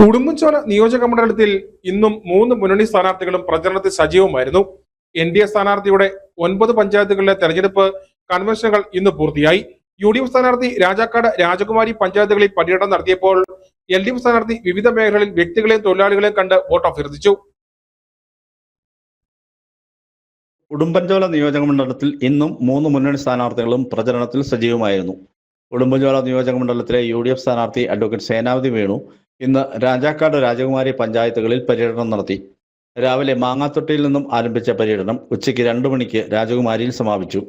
ഉടുമ്പൻചോല നിയോജക മണ്ഡലത്തിൽ ഇന്നും 3 മുന്നണി സ്ഥാനാർത്ഥികളും പ്രചരണത്തിൽ സജീവമായിരുന്നു. NDA സ്ഥാനാർത്ഥിയുടെ 9 പഞ്ചായത്തുകളിലെ തെരഞ്ഞെടുപ്പ് കൺവെൻഷനുകൾ ഇന്ന് പൂർത്തിയായി. UDF സ്ഥാനാർത്ഥി രാജാക്കാട് രാജകുമാരി പഞ്ചായത്തുകളിൽ പര്യടനം നടത്തിയപ്പോൾ LDF സ്ഥാനാർത്ഥി വിവിധ മേഖലകളിൽ വ്യക്തികളെയും തൊഴിലാളികളെയും കണ്ട് വോട്ട് അഭ്യർത്ഥിച്ചു. ഉടുമ്പൻചോല നിയോജക മണ്ഡലത്തിൽ ഇന്നും 3 മുന്നണി സ്ഥാനാർത്ഥികളും പ്രചരണത്തിൽ സജീവമായിരുന്നു. ഉടുമ്പൻചോല നിയോജക മണ്ഡലത്തിലെ UDF സ്ഥാനാർത്ഥി അഡ്വക്കേറ്റ് സേനാവതി വേണു ഇന്ന് രാജാക്കാട് രാജകുമാരി പഞ്ചായത്തുകളിൽ പര്യടനം നടത്തി. രാവിലെ മാങ്ങാത്തൊട്ടിയിൽ നിന്നും ആരംഭിച്ച പര്യടനം ഉച്ചയ്ക്ക് 2 മണിക്ക് രാജകുമാരിയിൽ സമാപിച്ചു.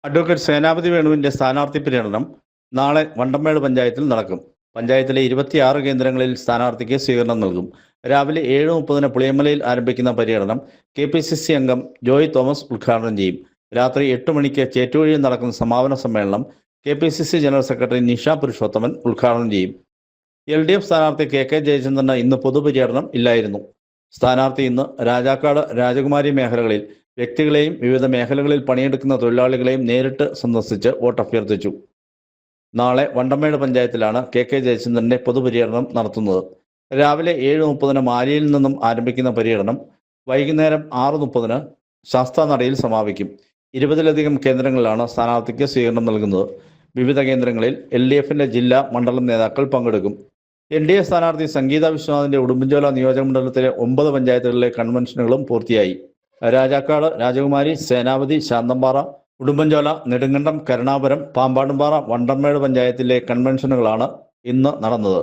അഡ്വക്കേറ്റ് സേനാപതി വേണുവിന്റെ സ്ഥാനാർത്ഥി പര്യടനം നാളെ വണ്ടമേട് പഞ്ചായത്തിൽ നടക്കും. പഞ്ചായത്തിലെ 26 കേന്ദ്രങ്ങളിൽ സ്ഥാനാർത്ഥിക്ക് സ്വീകരണം നൽകും. രാവിലെ 7:30 പുളിയമലയിൽ ആരംഭിക്കുന്ന പര്യടനം KPCC അംഗം ജോയ് തോമസ് ഉദ്ഘാടനം ചെയ്യും. രാത്രി 8 മണിക്ക് ചേറ്റുവഴിയിൽ നടക്കുന്ന സമാപന സമ്മേളനം KPCC general secretary Nisha Purushothaman ഉദ്ഘാടനം ചെയ്യും. LDF സ്ഥാനാർത്ഥി KK ജയചന്ദ്രന് ഇന്ന് പൊതുപര്യടനം ഇല്ലായിരുന്നു. സ്ഥാനാർത്ഥി ഇന്ന് രാജാക്കാട് രാജകുമാരി മേഖലകളിൽ വ്യക്തികളെയും വിവിധ മേഖലകളിൽ പണിയെടുക്കുന്ന തൊഴിലാളികളെയും നേരിട്ട് സന്ദർശിച്ച് വോട്ട് അഭ്യർത്ഥിച്ചു. നാളെ വണ്ടമേട് പഞ്ചായത്തിലാണ് KK ജയചന്ദ്രന്റെ പൊതുപര്യടനം നടത്തുന്നത്. രാവിലെ 7:30 മാലിയിൽ നിന്നും ആരംഭിക്കുന്ന പര്യടനം വൈകുന്നേരം 6:30 ശാസ്താനടയിൽ സമാപിക്കും. 20ലധികം കേന്ദ്രങ്ങളിലാണ് സ്ഥാനാർത്ഥിക്ക് സ്വീകരണം നൽകുന്നത്. വിവിധ കേന്ദ്രങ്ങളിൽ LDFന്റെ ജില്ലാ മണ്ഡലം നേതാക്കൾ പങ്കെടുക്കും. NDA സ്ഥാനാർത്ഥി സംഗീത വിശ്വനാഥിന്റെ ഉടുമ്പൻചോല നിയോജക മണ്ഡലത്തിലെ 9 പഞ്ചായത്തുകളിലെ കൺവെൻഷനുകളും പൂർത്തിയായി. രാജാക്കാട് രാജകുമാരി, സേനാപതി, ശാന്തമ്പാറ, ഉടുമ്പൻചോല, നെടുങ്കണ്ടം, കരുണാപുരം, പാമ്പാടുംപാറ, വണ്ടമേട് പഞ്ചായത്തിലെ കൺവെൻഷനുകളാണ് ഇന്ന് നടന്നത്.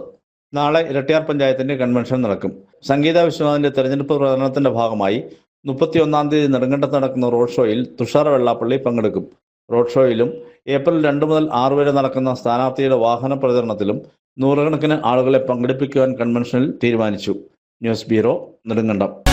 നാളെ ഇരട്ടിയാർ പഞ്ചായത്തിന്റെ കൺവെൻഷൻ നടക്കും. സംഗീത വിശ്വനാഥിന്റെ തെരഞ്ഞെടുപ്പ് പ്രചരണത്തിന്റെ ഭാഗമായി 31-ാം തീയതി നെടുങ്കണ്ടത്ത് നടക്കുന്ന റോഡ് ഷോയിൽ തുഷാർ വെള്ളാപ്പള്ളി പങ്കെടുക്കും. റോഡ് ഷോയിലും ഏപ്രിൽ 2 മുതൽ 6 വരെ നടക്കുന്ന സ്ഥാനാർത്ഥിയുടെ വാഹന പ്രചരണത്തിലും നൂറുകണക്കിന് ആളുകളെ പങ്കെടുപ്പിക്കുവാൻ കൺവെൻഷനിൽ തീരുമാനിച്ചു. News bureau, Nedumkandam.